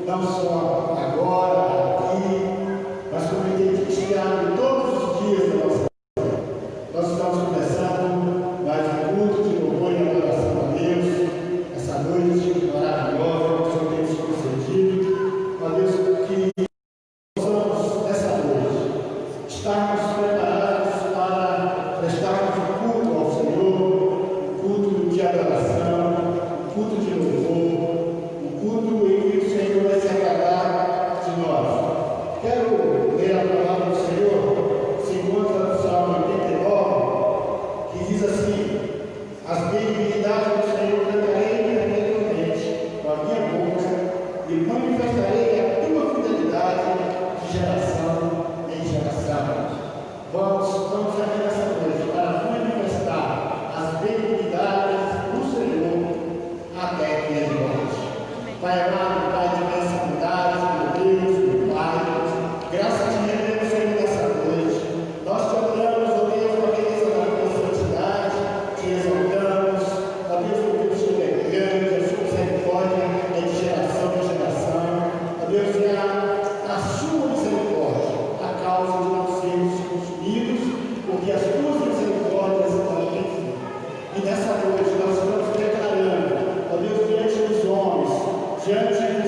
não só agora, aqui, mas como ele tem ministrado todos os dias da nossa vida. Nós estamos começando mais um culto de louvor e adoração a Deus, essa noite maravilhosa que o Senhor tem nos concedido. Ó Deus, que possamos, nessa noite, estarmos preparados para prestarmos um culto ao Senhor, um culto de adoração, um culto de louvor, um culto em que o Senhor vai se agradar de nós. Quero ler a palavra do Senhor, se encontra no Salmo 89, que diz assim: as benignidades do Senhor cantarei perpetuamente com a minha boca e manifestarei a tua fidelidade de geração em geração. Vamos aqui nessa noite para manifestar as benignidades do Senhor até que Ele volte. Pai amado, Pai de imensa bondade, meu Deus, meu Pai, graças te rendemos, Senhor, nessa noite. Nós te adoramos, ó Deus, com a beleza da tua santidade, te exaltamos, ó Deus, porque o Senhor é grande, a sua misericórdia é de geração em geração. Ó Deus, é a sua misericórdia a causa de nós sermos consumidos, porque as tuas misericórdias estão em fim. E nessa noite nós estamos declarando, ó Deus, diante dos homens, diante dos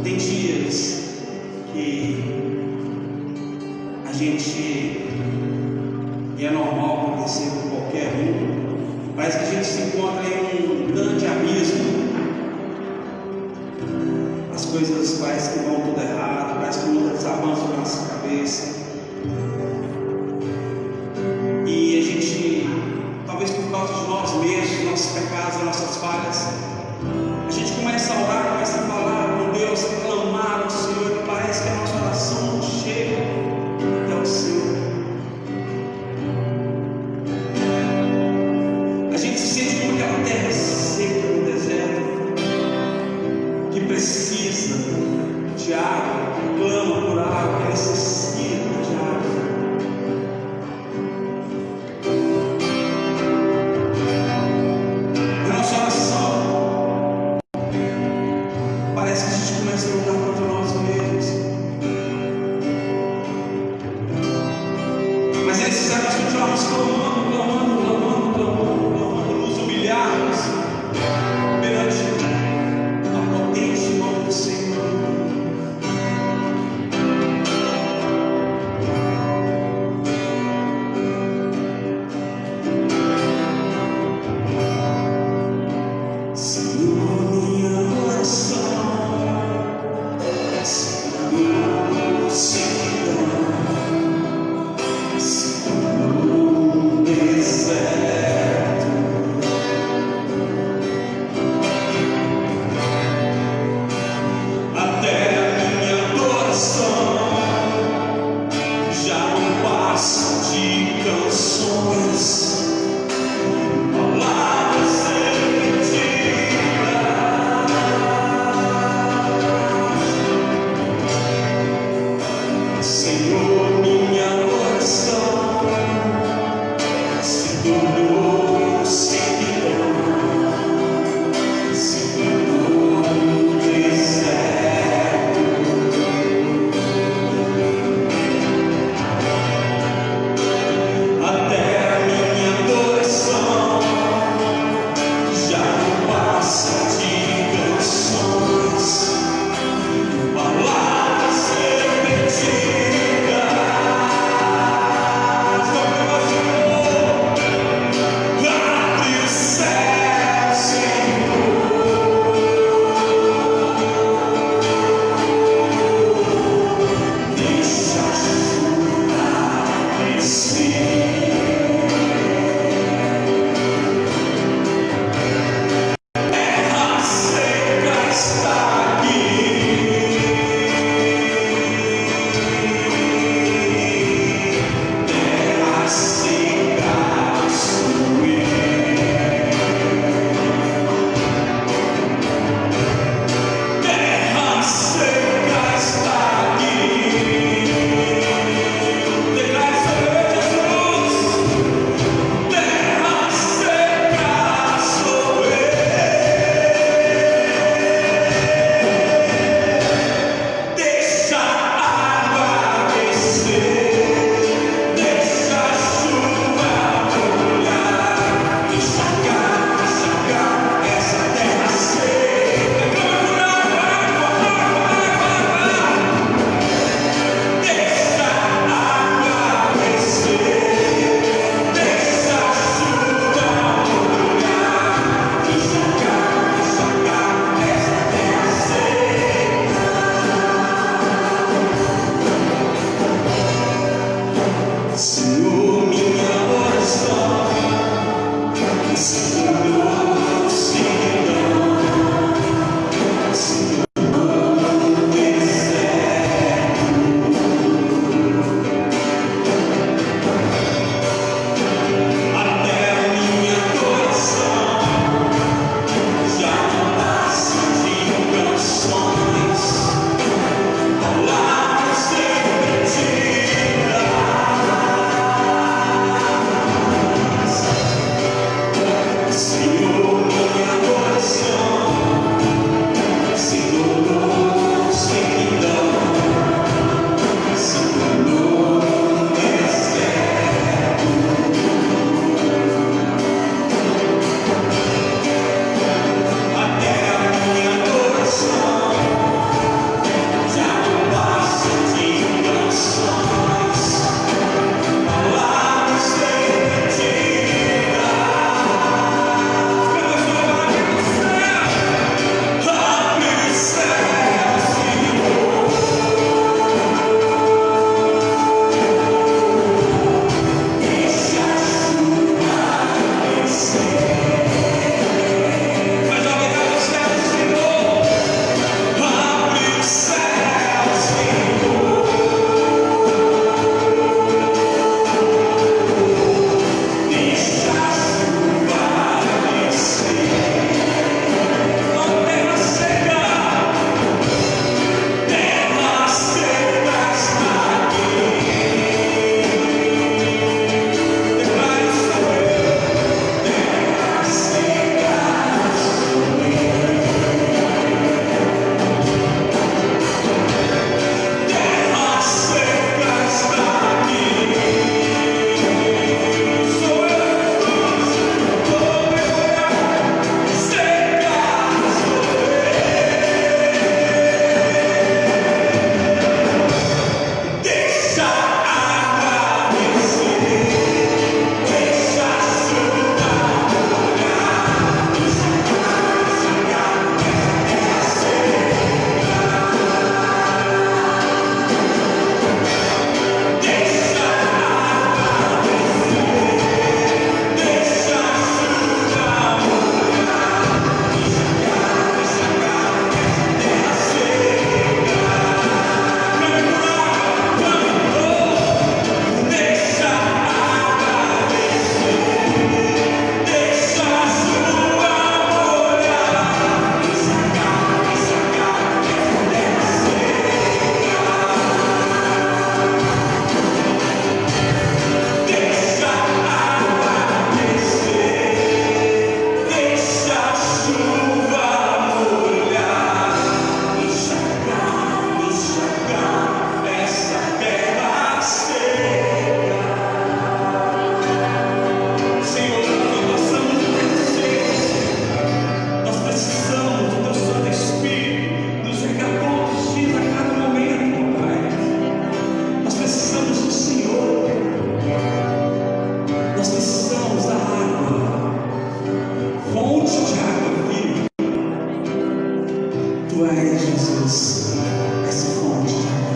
Tem dias que a gente, e é normal acontecer com qualquer um, parece que a gente se encontra em um grande abismo. As coisas parecem que vão tudo errado, parece que o mundo desabando sobre a nossa cabeça. E a gente, talvez por causa de nós mesmos, nossos pecados, nossas falhas, a gente começa a orar, começa a falar com Deus, a clamar ao Senhor, e parece que a nossa oração não chega até o Senhor. A gente se sente como aquela terra seca no deserto, que precisa de água, que clama por água, que necessita de água. Na nossa oração, parece que a gente começa a lutar contra nós mesmos. Mas é necessário nós continuarmos clamando, nos humilharmos perante a potente mão do Senhor. Senhor, minha oração Jesus, essa fonte de água.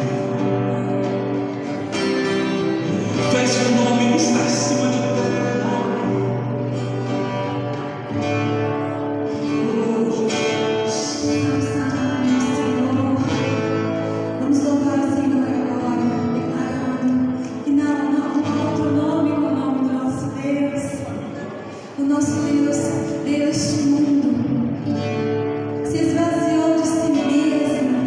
Tu és o nome que está acima de todo nome. Vamos louvar o Senhor agora, declarando que não há outro nome como o nome do nosso Deus. O nosso Deus veio a este mundo, se esvaziou de si mesmo,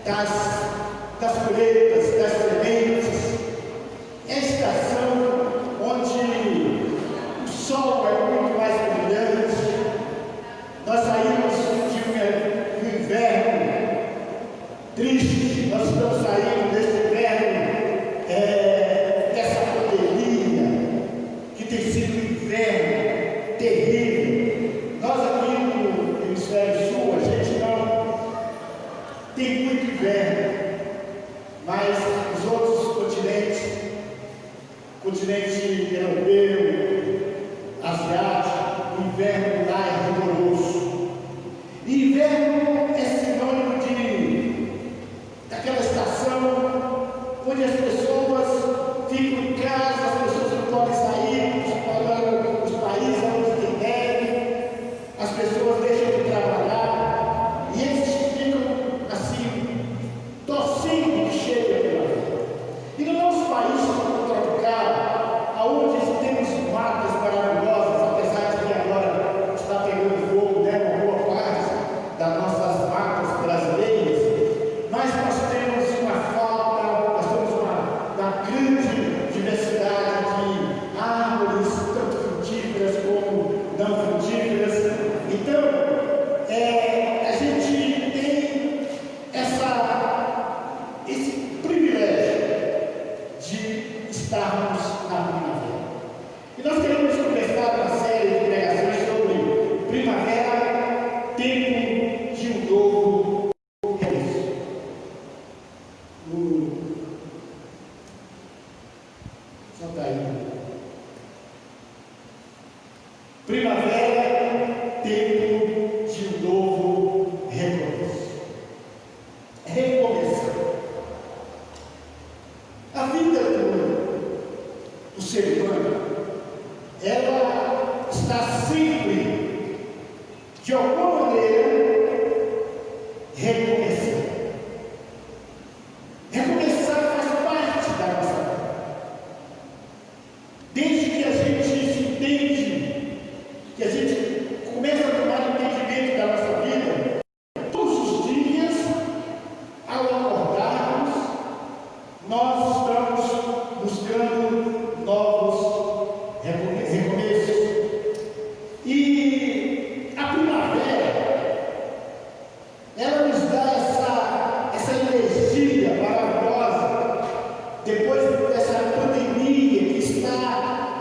das colheitas, das sementes. É a estação onde o sol é muito mais brilhante. Nós saímos de um inverno triste, nós estamos saindo desse inverno, dessa pandemia, que tem sido um inverno terrível. Nós aqui no Hemisfério Sul, a gente não tem muito inverno, mas os outros continente europeu, asiático, o inverno lá é rigoroso. E inverno é sinônimo daquela estação onde as pessoas ficam em casa, as pessoas não podem sair para os países onde tem neve, as pessoas deixam de trabalhar e eles ficam assim, torcendo que chegue a primavera. E no nosso país tropical, aonde temos matas maravilhosas, apesar de que agora está pegando fogo, né, uma boa parte das nossas matas brasileiras, mas nós temos uma falta, nós temos uma grande diversidade de árvores, tanto frutíferas como não frutíferas. Então, a gente tem esse privilégio de estarmos na primavera. E nós queremos começar uma série de pregações sobre primavera, tempo de um novo recomeço. Só está aí. Primavera, tempo de um novo recomeço. Recomeçar. A vida do ser humano, ela está sempre, de alguma maneira, recomeçando. Recomeçar faz parte da nossa vida. Desde que a gente se entende, que a gente começa a tomar entendimento da nossa vida, todos os dias, ao acordarmos, nós estamos buscando novos recomeços. E a primavera, ela nos dá essa energia maravilhosa, depois dessa pandemia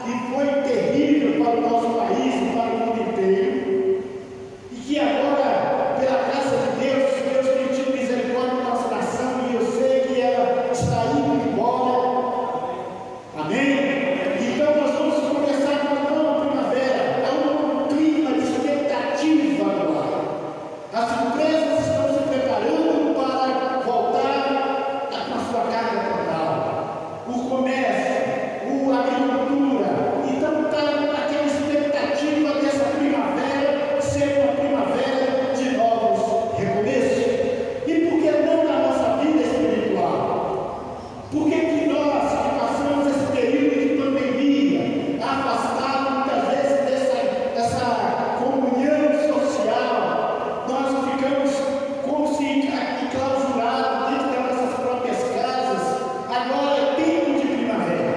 que foi terrível para o nosso país e para o mundo inteiro, e que agora, pela graça de Deus tem tido misericórdia da nossa nação, e eu sei que ela está indo embora. Amém? Então nós vamos começar uma nova primavera. Há um clima de expectativa agora. As empresas estão se preparando para voltar com a sua carga total. O comércio, a agricultura. Então está naquela expectativa dessa primavera ser uma primavera de novos recomeços. E por que não na nossa vida espiritual? Por que nós que passamos esse período de pandemia, afastados muitas vezes dessa comunhão social, nós ficamos como se enclausurados dentro das nossas próprias casas? Agora é tempo de primavera,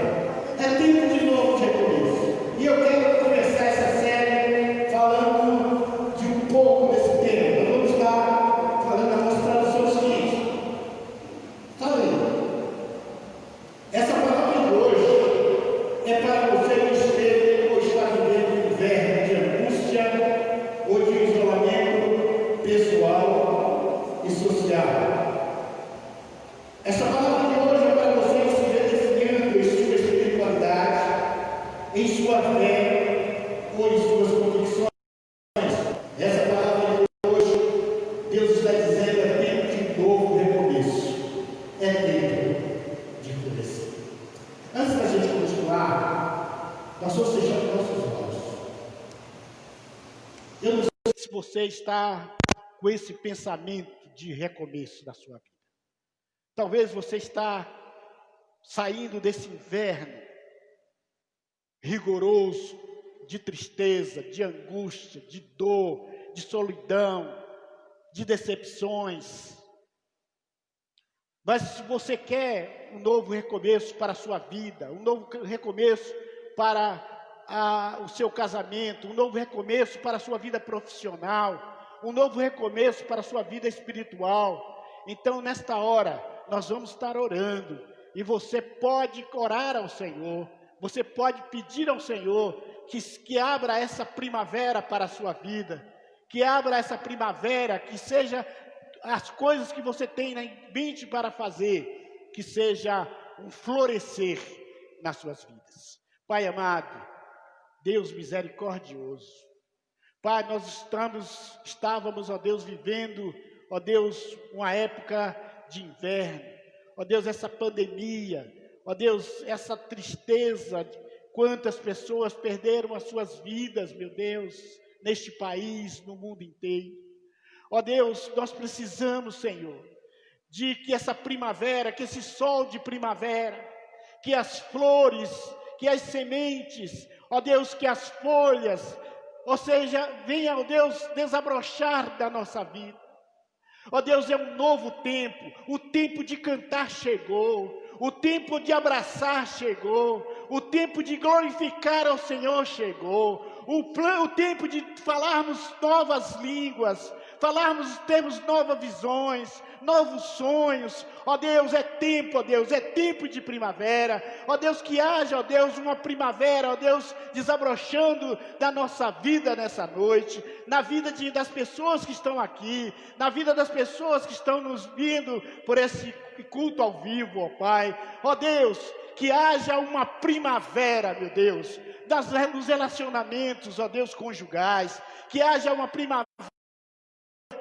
é tempo de novo recomeço. E eu quero começar essa série falando de um pouco desse tema. Nós vamos estar falando, mostrando o seguinte. Fala aí. Essa palavra de hoje é para você que esteve ou está vivendo um inverno de angústia ou de isolamento pessoal e social. Essa palavra de hoje é para você que se vê definhando em sua espiritualidade, em sua fé ou em suas convicções. Essa palavra de hoje, Deus está dizendo, é tempo de novo recomeço. É tempo de começar. Antes da gente continuar, nós vamos fechar os nossos olhos. Eu não sei se você está com esse pensamento de recomeço da sua vida. Talvez você está saindo desse inverno rigoroso, de tristeza, de angústia, de dor, de solidão, de decepções. Mas se você quer um novo recomeço para a sua vida, um novo recomeço para o seu casamento, um novo recomeço para a sua vida profissional, um novo recomeço para a sua vida espiritual, então nesta hora nós vamos estar orando, e você pode orar ao Senhor, você pode pedir ao Senhor que abra essa primavera para a sua vida, que abra essa primavera, que seja as coisas que você tem em mente para fazer, que seja um florescer nas suas vidas. Pai amado, Deus misericordioso, Pai, nós estávamos, ó Deus, vivendo, ó Deus, uma época de inverno, ó Deus, essa pandemia, ó Deus, essa tristeza, quantas pessoas perderam as suas vidas, meu Deus, neste país, no mundo inteiro. Ó Deus, nós precisamos, Senhor, de que essa primavera, que esse sol de primavera, que as flores, que as sementes, ó Deus, que as folhas, ou seja, venha, ó Deus, desabrochar da nossa vida. Ó Deus, é um novo tempo, o tempo de cantar chegou, o tempo de abraçar chegou, o tempo de glorificar ao Senhor chegou, o tempo de falarmos novas línguas, termos novas visões, novos sonhos. Ó Deus, é tempo de primavera. Ó Deus, que haja, ó Deus, uma primavera, ó Deus, desabrochando da nossa vida nessa noite, na vida das pessoas que estão aqui, na vida das pessoas que estão nos vindo por esse culto ao vivo, ó Pai. Ó Deus, que haja uma primavera, meu Deus, dos relacionamentos, ó Deus, conjugais, que haja uma primavera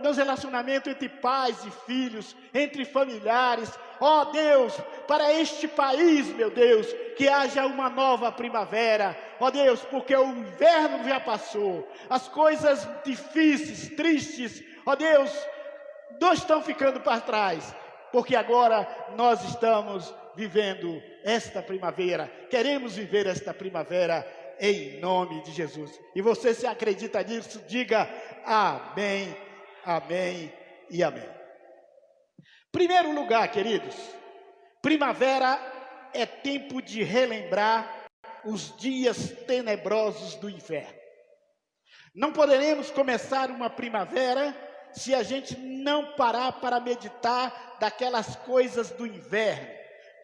nos relacionamentos entre pais e filhos, entre familiares, ó Deus, para este país, meu Deus, que haja uma nova primavera, ó Deus, porque o inverno já passou, as coisas difíceis, tristes, ó Deus, não estão ficando para trás, porque agora nós estamos vivendo esta primavera, queremos viver esta primavera em nome de Jesus. E você, se acredita nisso, diga amém. Amém e amém. Primeiro lugar, queridos, primavera é tempo de relembrar os dias tenebrosos do inverno. Não poderemos começar uma primavera se a gente não parar para meditar daquelas coisas do inverno.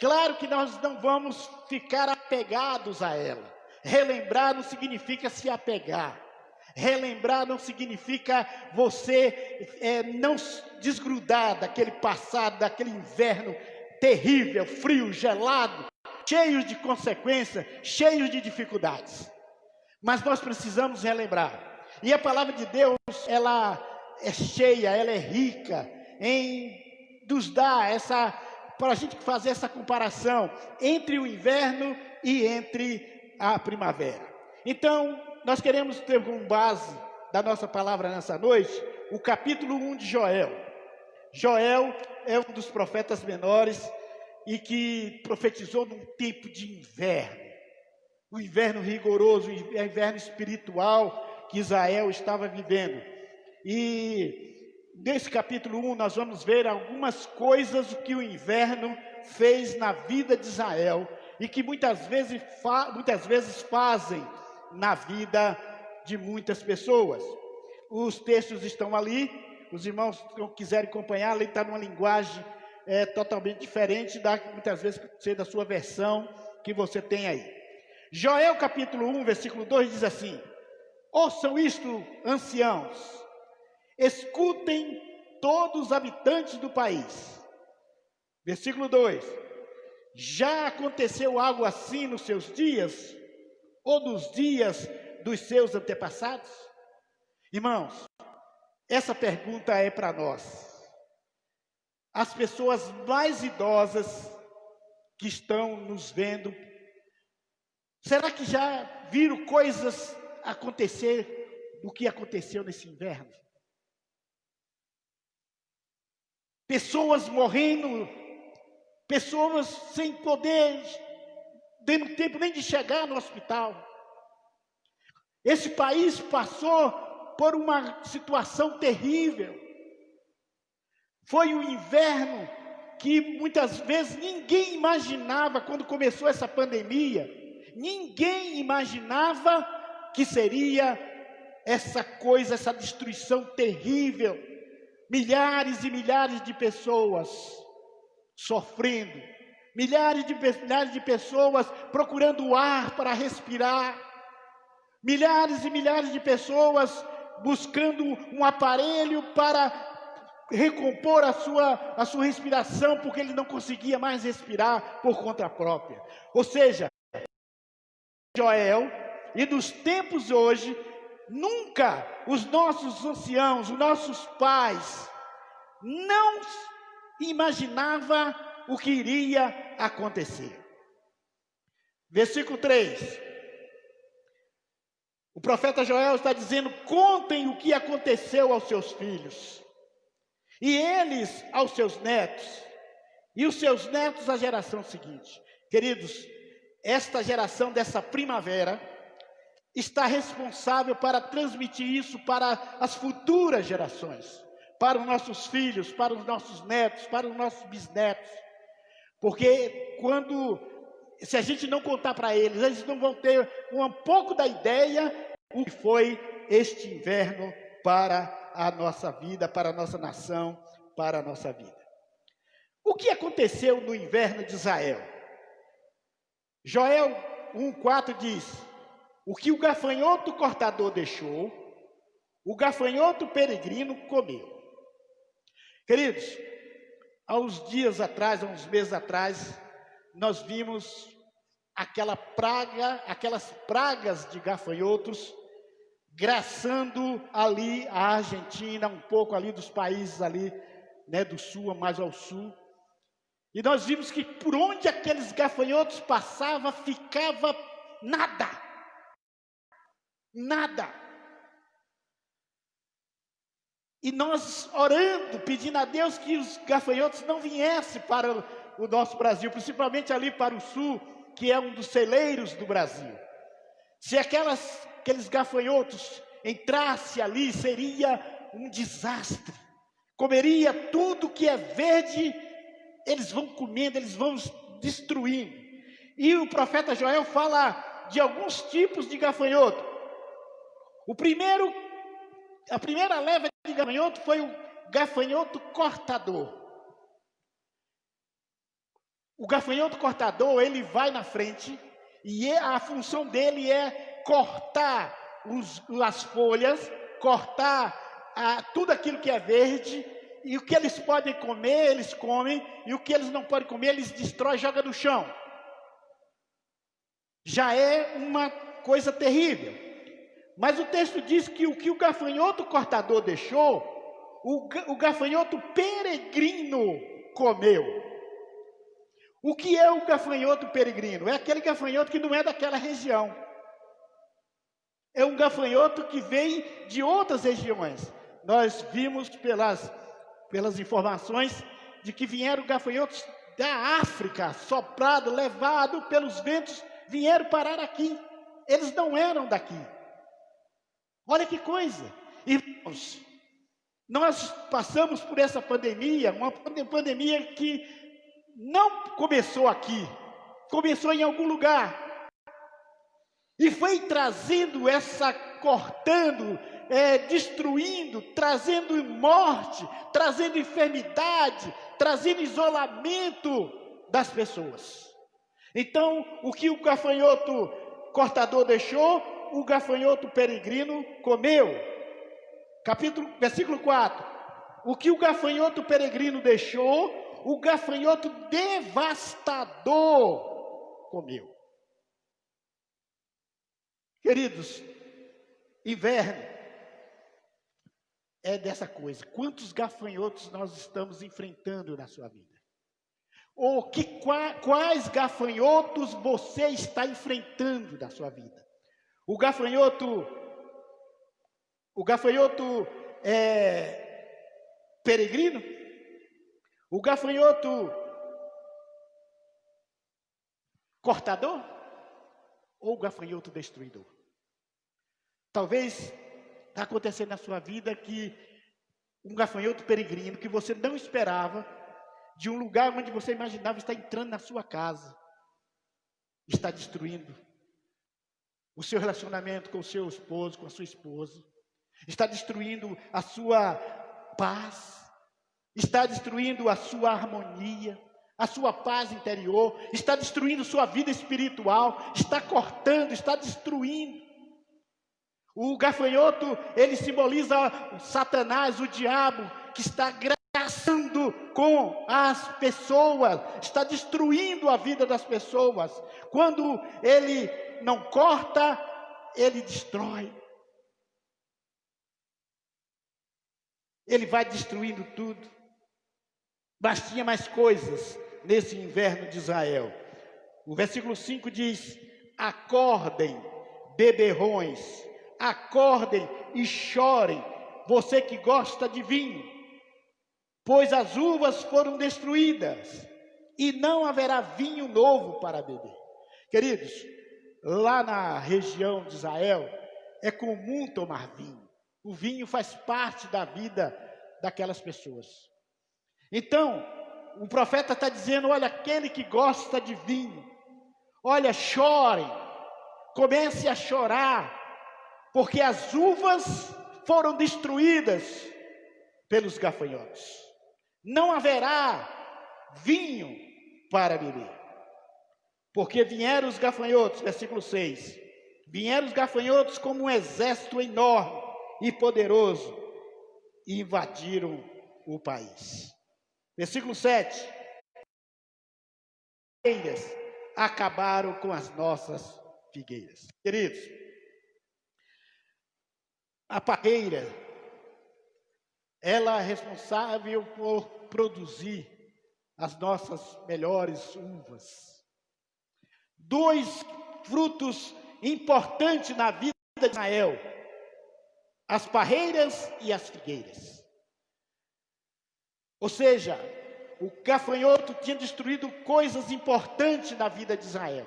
Claro que nós não vamos ficar apegados a ela. Relembrar não significa se apegar. Relembrar não significa você não desgrudar daquele passado, daquele inverno terrível, frio, gelado, cheio de consequências, cheio de dificuldades. Mas nós precisamos relembrar. E a palavra de Deus, ela é cheia, ela é rica em nos dar para a gente fazer essa comparação entre o inverno e entre a primavera. Então, nós queremos ter como base da nossa palavra nessa noite o capítulo 1 de Joel. Joel é um dos profetas menores e que profetizou num tempo de inverno. O inverno rigoroso, o inverno espiritual que Israel estava vivendo. E nesse capítulo 1 nós vamos ver algumas coisas que o inverno fez na vida de Israel e que muitas vezes fazem na vida de muitas pessoas. Os textos estão ali, os irmãos que quiserem acompanhar, ele está numa linguagem totalmente diferente muitas vezes da sua versão que você tem aí. Joel capítulo 1, versículo 2 diz assim: ouçam isto, anciãos, escutem todos os habitantes do país. Versículo 2: já aconteceu algo assim nos seus dias? Ou nos dias dos seus antepassados? Irmãos, essa pergunta é para nós. As pessoas mais idosas que estão nos vendo, será que já viram coisas acontecer do que aconteceu nesse inverno? Pessoas morrendo, pessoas sem poder, dando tempo nem de chegar no hospital. Esse país passou por uma situação terrível. Foi o inverno que muitas vezes ninguém imaginava quando começou essa pandemia, ninguém imaginava que seria essa coisa, essa destruição terrível, milhares e milhares de pessoas sofrendo, milhares de pessoas procurando ar para respirar, milhares e milhares de pessoas buscando um aparelho para recompor a sua respiração, porque ele não conseguia mais respirar por conta própria. Ou seja, Joel, e nos tempos hoje, nunca os nossos anciãos, os nossos pais, não imaginava o que iria acontecer. Versículo 3. O profeta Joel está dizendo: contem o que aconteceu aos seus filhos, e eles aos seus netos, e os seus netos à geração seguinte. Queridos, esta geração dessa primavera está responsável para transmitir isso para as futuras gerações, para os nossos filhos, para os nossos netos, para os nossos bisnetos. Porque se a gente não contar para eles não vão ter um pouco da ideia o que foi este inverno para a nossa vida, para a nossa nação, para a nossa vida. O que aconteceu no inverno de Israel? Joel 1,4 diz: o que o gafanhoto cortador deixou, o gafanhoto peregrino comeu. Queridos, há uns dias atrás, há uns meses atrás, nós vimos aquelas pragas de gafanhotos graçando ali a Argentina, um pouco ali dos países ali, né, do sul, mais ao sul. E nós vimos que por onde aqueles gafanhotos passavam, ficava nada. Nada. E nós orando, pedindo a Deus que os gafanhotos não viessem para o nosso Brasil, principalmente ali para o sul, que é um dos celeiros do Brasil. Se aqueles gafanhotos entrassem ali, seria um desastre. Comeria tudo que é verde, eles vão comendo, eles vão destruindo. E o profeta Joel fala de alguns tipos de gafanhoto. A primeira leva de gafanhoto foi o gafanhoto cortador. O gafanhoto cortador, ele vai na frente e a função dele é cortar as folhas, cortar tudo aquilo que é verde, e o que eles podem comer, eles comem, e o que eles não podem comer, eles destroem e jogam no chão. Já é uma coisa terrível. Mas o texto diz que o que o gafanhoto cortador deixou, o gafanhoto peregrino comeu. O que é o gafanhoto peregrino? É aquele gafanhoto que não é daquela região. É um gafanhoto que vem de outras regiões. Nós vimos pelas informações de que vieram gafanhotos da África, soprado, levado pelos ventos, vieram parar aqui. Eles não eram daqui. Olha que coisa. Irmãos, nós passamos por essa pandemia, uma pandemia que não começou aqui, começou em algum lugar. E foi trazendo cortando, destruindo, trazendo morte, trazendo enfermidade, trazendo isolamento das pessoas. Então, o que o gafanhoto cortador deixou, o gafanhoto peregrino comeu. Versículo 4. O que o gafanhoto peregrino deixou, o gafanhoto devastador comeu. Queridos, inverno é dessa coisa. Quantos gafanhotos nós estamos enfrentando na sua vida? Ou quais gafanhotos você está enfrentando na sua vida? O gafanhoto peregrino? O gafanhoto cortador? Ou o gafanhoto destruidor? Talvez está acontecendo na sua vida que um gafanhoto peregrino que você não esperava de um lugar onde você imaginava estar entrando na sua casa. Está destruindo o seu relacionamento com o seu esposo, com a sua esposa. Está destruindo a sua paz. Está destruindo a sua harmonia, a sua paz interior. Está destruindo sua vida espiritual. Está cortando, está destruindo. O gafanhoto, ele simboliza Satanás, o diabo, que está graçando com as pessoas, está destruindo a vida das pessoas. Quando ele não corta, ele destrói. Ele vai destruindo tudo. Mas tinha mais coisas nesse inverno de Israel. O versículo 5 diz: acordem, beberrões, acordem e chorem, você que gosta de vinho, pois as uvas foram destruídas e não haverá vinho novo para beber. Queridos, lá na região de Israel é comum tomar vinho. O vinho faz parte da vida daquelas pessoas. Então, o profeta está dizendo: olha, aquele que gosta de vinho, olha, chorem, comece a chorar, porque as uvas foram destruídas pelos gafanhotos. Não haverá vinho para beber, porque vieram os gafanhotos, versículo 6, vieram os gafanhotos como um exército enorme e poderoso, e invadiram o país. Versículo 7, acabaram com as nossas figueiras. Queridos, a parreira, ela é responsável por produzir as nossas melhores uvas. Dois frutos importantes na vida de Israel: as parreiras e as figueiras. Ou seja, o gafanhoto tinha destruído coisas importantes na vida de Israel.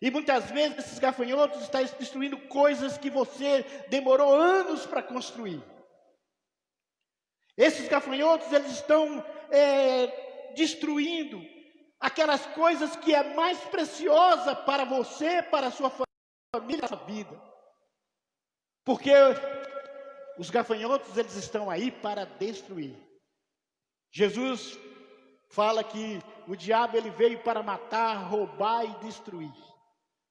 E muitas vezes esses gafanhotos estão destruindo coisas que você demorou anos para construir. Esses gafanhotos, eles estão destruindo aquelas coisas que é mais preciosa para você, para a sua família, para a sua vida. Porque os gafanhotos, eles estão aí para destruir. Jesus fala que o diabo, ele veio para matar, roubar e destruir.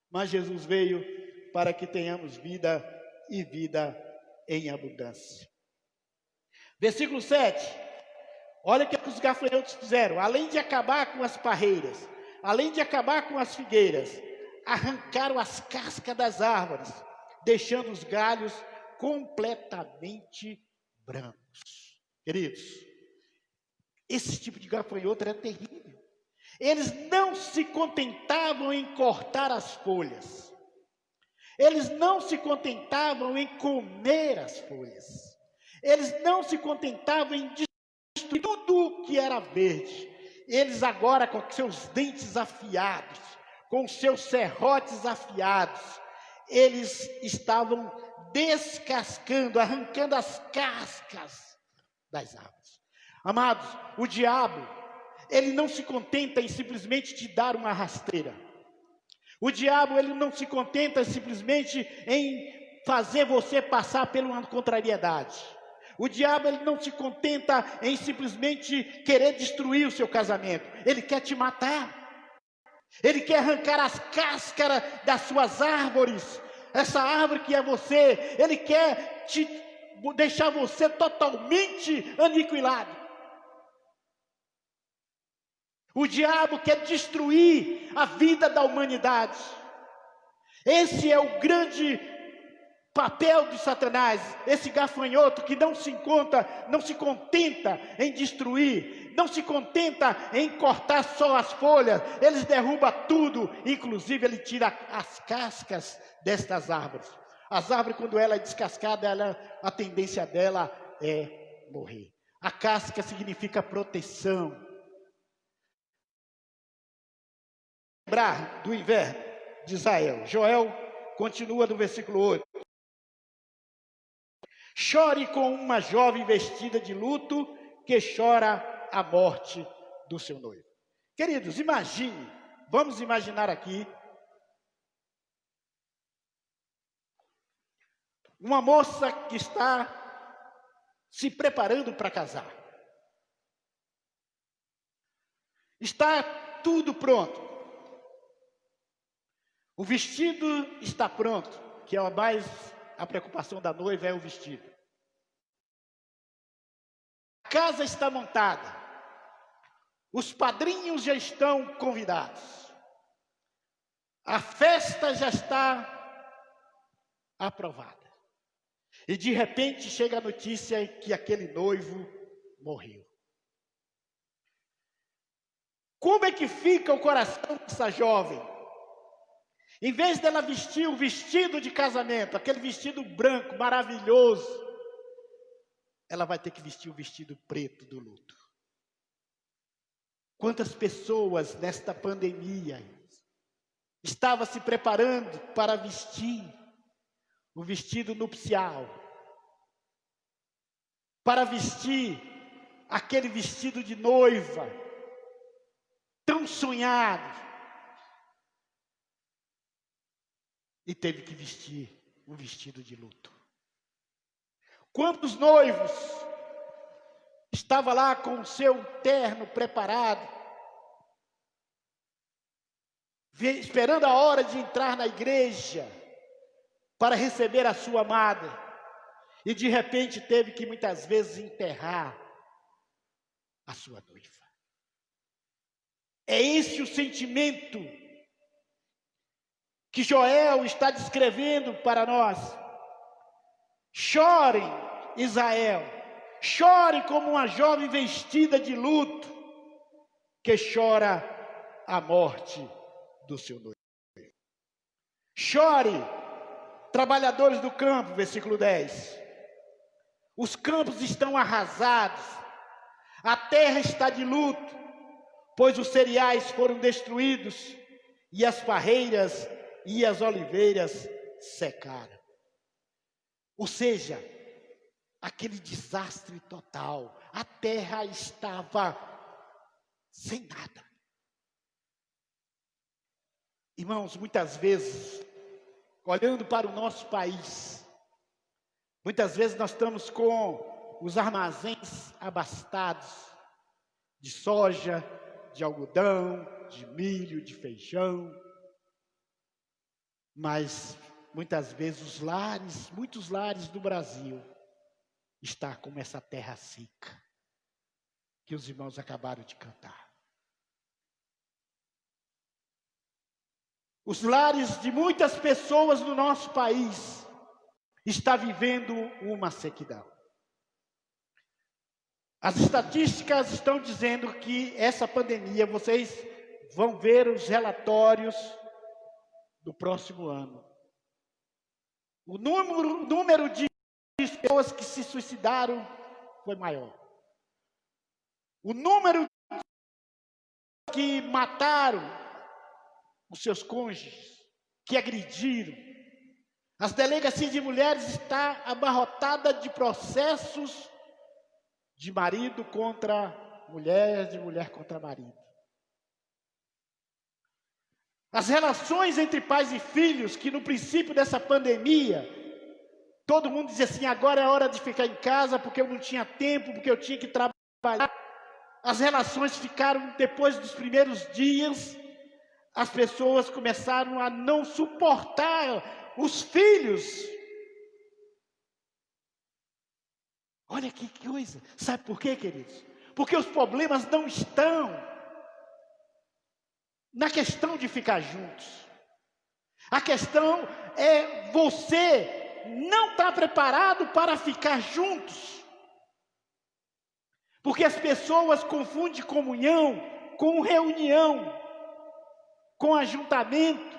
Mas Jesus veio para que tenhamos vida e vida em abundância. Versículo 7. Olha o que os gafanhotos fizeram. Além de acabar com as parreiras, além de acabar com as figueiras, arrancaram as cascas das árvores, deixando os galhos completamente brancos. Queridos, esse tipo de gafanhoto era terrível. Eles não se contentavam em cortar as folhas. Eles não se contentavam em comer as folhas. Eles não se contentavam em destruir tudo que era verde. Eles agora, com seus dentes afiados, com seus serrotes afiados, eles estavam descascando, arrancando as cascas das árvores. Amados, o diabo, ele não se contenta em simplesmente te dar uma rasteira. O diabo, ele não se contenta simplesmente em fazer você passar por uma contrariedade. O diabo, ele não se contenta em simplesmente querer destruir o seu casamento. Ele quer te matar. Ele quer arrancar as cascas das suas árvores. Essa árvore que é você. Ele quer deixar você totalmente aniquilado. O diabo quer destruir a vida da humanidade. Esse é o grande papel de Satanás, esse gafanhoto que não se contenta em destruir, não se contenta em cortar só as folhas, ele derruba tudo, inclusive ele tira as cascas destas árvores. As árvores, quando ela é descascada, a tendência dela é morrer. A casca significa proteção. Lembrar do inverno de Israel. Joel continua no versículo 8. Chore com uma jovem vestida de luto, que chora a morte do seu noivo. Queridos, imagine, vamos imaginar aqui uma moça que está se preparando para casar. Está tudo pronto. O vestido está pronto, que é a preocupação da noiva é o vestido. A casa está montada. Os padrinhos já estão convidados. A festa já está aprovada. E de repente chega a notícia que aquele noivo morreu. Como é que fica o coração dessa jovem? Em vez dela vestir o vestido de casamento, aquele vestido branco, maravilhoso, ela vai ter que vestir o vestido preto do luto. Quantas pessoas nesta pandemia estavam se preparando para vestir o vestido nupcial, para vestir aquele vestido de noiva, tão sonhado, e teve que vestir um vestido de luto. Quantos noivos estavam lá com o seu terno preparado, esperando a hora de entrar na igreja para receber a sua amada, e de repente teve que muitas vezes enterrar a sua noiva. É esse o sentimento que Joel está descrevendo para nós. Chorem, Israel, chore como uma jovem vestida de luto, que chora a morte do seu noivo. Chore, trabalhadores do campo, versículo 10. Os campos estão arrasados, a terra está de luto, pois os cereais foram destruídos, e as parreiras e as oliveiras secaram. Ou seja, aquele desastre total, a terra estava sem nada. Irmãos, muitas vezes, olhando para o nosso país, muitas vezes nós estamos com os armazéns abastados de soja, de algodão, de milho, de feijão, mas muitas vezes muitos lares do Brasil está como essa terra seca, que os irmãos acabaram de cantar. Os lares de muitas pessoas no nosso país está vivendo uma sequidão. As estatísticas estão dizendo que essa pandemia, vocês vão ver os relatórios do próximo ano. O número de pessoas que se suicidaram foi maior. O número que mataram os seus cônjuges, que agrediram. As delegacias de mulheres está abarrotada de processos de marido contra mulher, de mulher contra marido. As relações entre pais e filhos, que no princípio dessa pandemia, todo mundo dizia assim, agora é hora de ficar em casa, porque eu não tinha tempo, porque eu tinha que trabalhar. As relações ficaram, depois dos primeiros dias, as pessoas começaram a não suportar os filhos. Olha que coisa. Sabe por quê, queridos? Porque os problemas não estão na questão de ficar juntos. A questão é você não estar preparado para ficar juntos. Porque as pessoas confundem comunhão com reunião, com ajuntamento.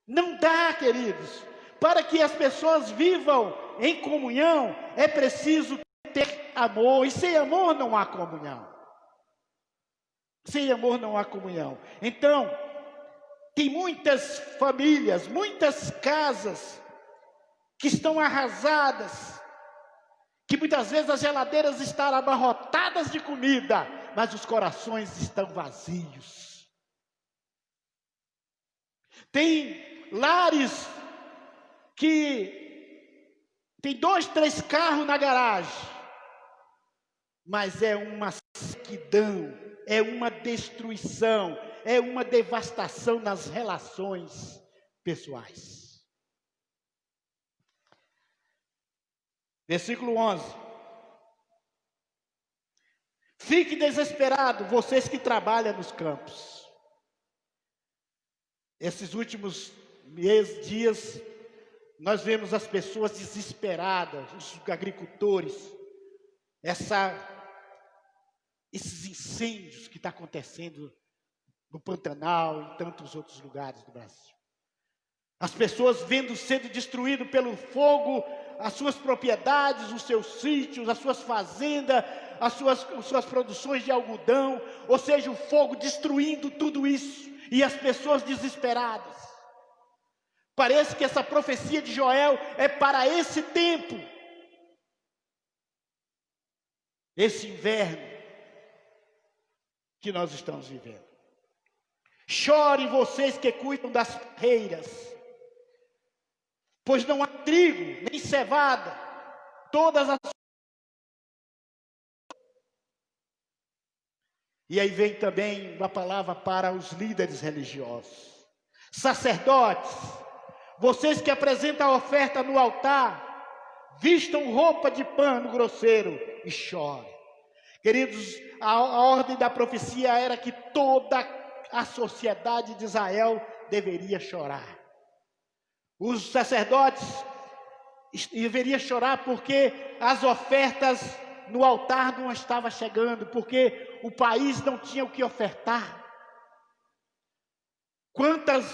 Não dá, queridos. Para que as pessoas vivam em comunhão, é preciso ter amor. E sem amor não há comunhão. Sem amor não há comunhão. Então, tem muitas famílias, muitas casas que estão arrasadas, que muitas vezes as geladeiras estão abarrotadas de comida, mas os corações estão vazios. Tem lares que tem 2, 3 carros na garagem, mas é uma sequidão, é uma destruição, é uma devastação nas relações pessoais. Versículo 11. Fique desesperado, vocês que trabalham nos campos. Esses últimos dias, nós vemos as pessoas desesperadas, os agricultores, esses incêndios que estão acontecendo no Pantanal e em tantos outros lugares do Brasil. As pessoas vendo sendo destruído pelo fogo as suas propriedades, os seus sítios, as suas fazendas, as suas produções de algodão, ou seja, o fogo destruindo tudo isso, e as pessoas desesperadas. Parece que essa profecia de Joel é para esse tempo, esse inverno que nós estamos vivendo. Chorem vocês que cuidam das parreiras, pois não há trigo, nem cevada, todas as... E aí vem também uma palavra para os líderes religiosos. Sacerdotes, vocês que apresentam a oferta no altar, vistam roupa de pano grosseiro e chorem. Queridos, a ordem da profecia era que toda a sociedade de Israel deveria chorar. Os sacerdotes deveriam chorar porque as ofertas no altar não estavam chegando, porque o país não tinha o que ofertar. Quantas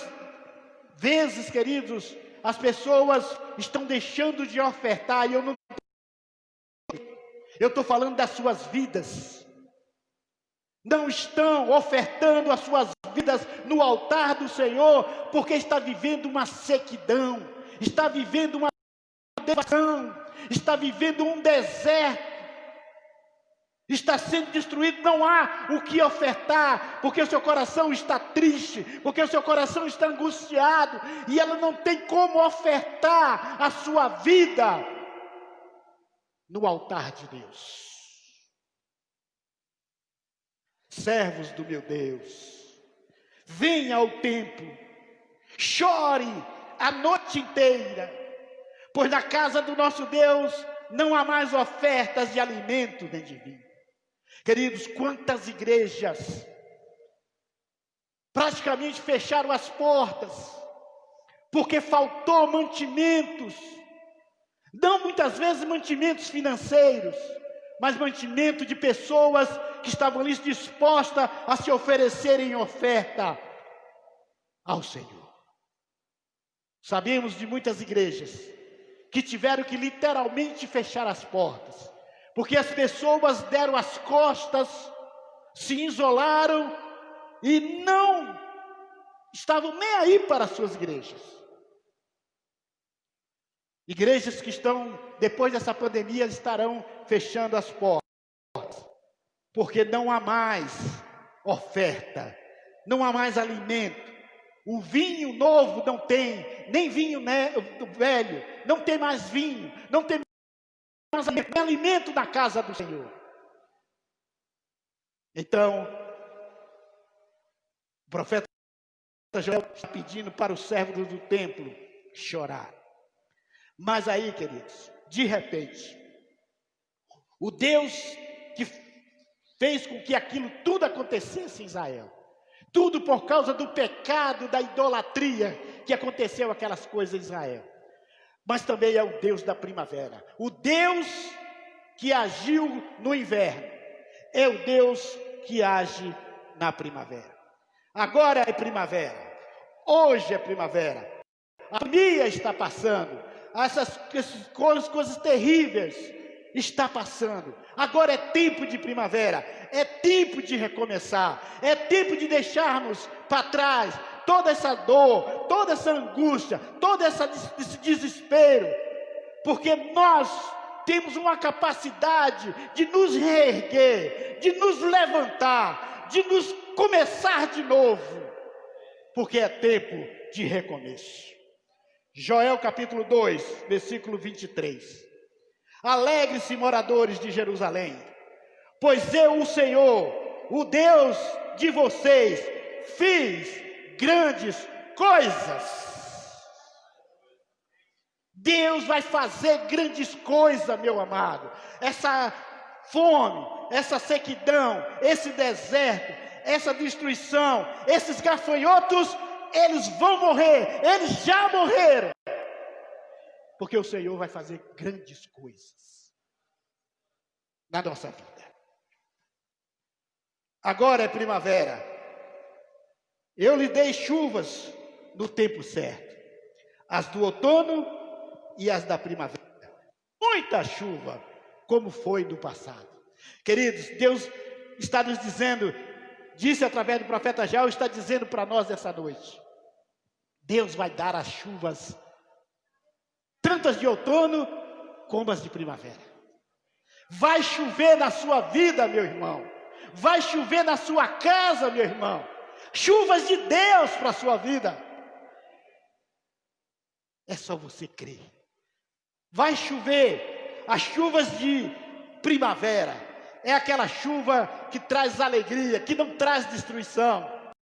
vezes, queridos, as pessoas estão deixando de ofertar, e eu estou falando das suas vidas. Não estão ofertando as suas vidas no altar do Senhor, porque está vivendo uma sequidão, está vivendo uma devastação, está vivendo um deserto, está sendo destruído, não há o que ofertar, porque o seu coração está triste, porque o seu coração está angustiado, e ela não tem como ofertar a sua vida no altar de Deus. Servos do meu Deus, venha ao templo, chore a noite inteira, pois na casa do nosso Deus não há mais ofertas de alimento nem de vinho. Queridos, quantas igrejas praticamente fecharam as portas, porque faltou mantimentos, não muitas vezes mantimentos financeiros, mas mantimento de pessoas que estavam ali dispostas a se oferecerem em oferta ao Senhor. Sabemos de muitas igrejas que tiveram que literalmente fechar as portas, porque as pessoas deram as costas, se isolaram e não estavam nem aí para as suas igrejas. Igrejas que estão, depois dessa pandemia, estarão fechando as portas, porque não há mais oferta, não há mais alimento. O vinho novo não tem, nem vinho velho, não tem mais vinho, não tem mais alimento na casa do Senhor. Então, o profeta Joel está pedindo para os servos do templo chorar. Mas aí, queridos, de repente, o Deus que fez com que aquilo tudo acontecesse em Israel, tudo por causa do pecado, da idolatria que aconteceu aquelas coisas em Israel, mas também é o Deus da primavera, o Deus que agiu no inverno, é o Deus que age na primavera. Agora é primavera, hoje é primavera, a pandemia está passando, essas coisas terríveis está passando. Agora é tempo de primavera, é tempo de recomeçar, é tempo de deixarmos para trás toda essa dor, toda essa angústia, todo esse desespero, porque nós temos uma capacidade de nos reerguer, de nos levantar, de nos começar de novo, porque é tempo de recomeço. Joel capítulo 2, versículo 23. Alegre-se, moradores de Jerusalém, pois eu, o Senhor, o Deus de vocês, fiz grandes coisas. Deus vai fazer grandes coisas, meu amado. Essa fome, essa sequidão, esse deserto, essa destruição, esses gafanhotos, eles vão morrer, eles já morreram. Porque o Senhor vai fazer grandes coisas na nossa vida. Agora é primavera. Eu lhe dei chuvas no tempo certo, as do outono e as da primavera. Muita chuva, como foi no passado. Queridos, Deus está nos dizendo, disse através do profeta Joel, está dizendo para nós essa noite: Deus vai dar as chuvas, tantas de outono como as de primavera. Vai chover na sua vida, meu irmão. Vai chover na sua casa, meu irmão. Chuvas de Deus para a sua vida. É só você crer. Vai chover as chuvas de primavera. É aquela chuva que traz alegria, que não traz destruição.